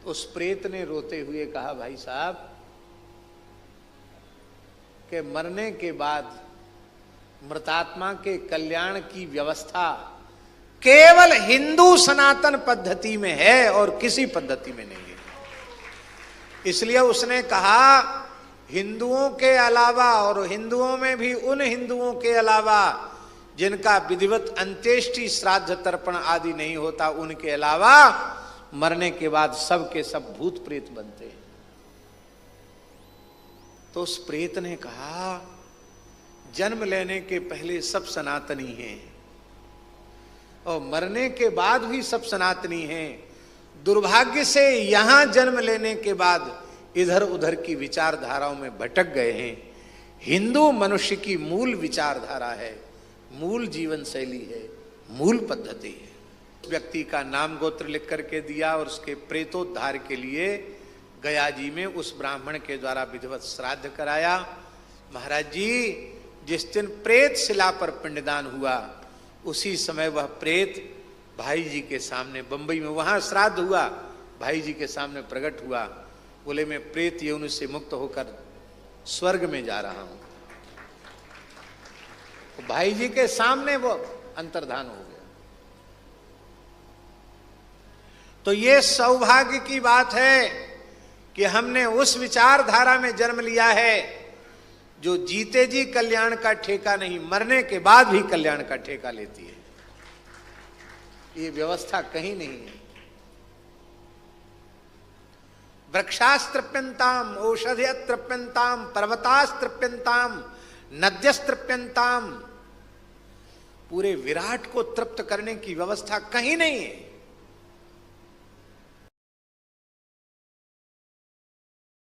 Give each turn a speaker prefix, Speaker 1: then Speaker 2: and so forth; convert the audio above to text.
Speaker 1: उस प्रेत ने रोते हुए कहा, भाई साहब कि मरने के बाद मृतात्मा के कल्याण की व्यवस्था केवल हिंदू सनातन पद्धति में है और किसी पद्धति में नहीं है। इसलिए उसने कहा, हिंदुओं के अलावा, और हिंदुओं में भी उन हिंदुओं के अलावा जिनका विधिवत अंत्येष्टि श्राद्ध तर्पण आदि नहीं होता, उनके अलावा मरने के बाद सब के सब भूत प्रेत बनते हैं। तो उस प्रेत ने कहा, जन्म लेने के पहले सब सनातनी हैं और मरने के बाद भी सब सनातनी हैं। दुर्भाग्य से यहां जन्म लेने के बाद इधर उधर की विचारधाराओं में भटक गए हैं। हिंदू मनुष्य की मूल विचारधारा है, मूल जीवन शैली है, मूल पद्धति है। व्यक्ति का नाम गोत्र लिख करके दिया और उसके प्रेतोद्धार के लिए गया जी में उस ब्राह्मण के द्वारा विधिवत श्राद्ध कराया। महाराज जी, जिस दिन प्रेत शिला पर पिंडदान हुआ उसी समय वह प्रेत भाई जी के सामने, बंबई में वहां श्राद्ध हुआ, भाई जी के सामने प्रकट हुआ। बोले, मैं प्रेत यौन से मुक्त होकर स्वर्ग में जा रहा हूं। तो भाई जी के सामने वो अंतर्धान हो गया। तो ये सौभाग्य की बात है कि हमने उस विचारधारा में जन्म लिया है जो जीते जी कल्याण का ठेका नहीं, मरने के बाद भी कल्याण का ठेका लेती है। ये व्यवस्था कहीं नहीं है। वृक्षास्त्रप्यंताम, औषधयत्रप्यंताम, पर्वतास्त्रप्यंताम, नद्यस्त्रप्यंताम, पूरे विराट को तृप्त करने की व्यवस्था कहीं नहीं है।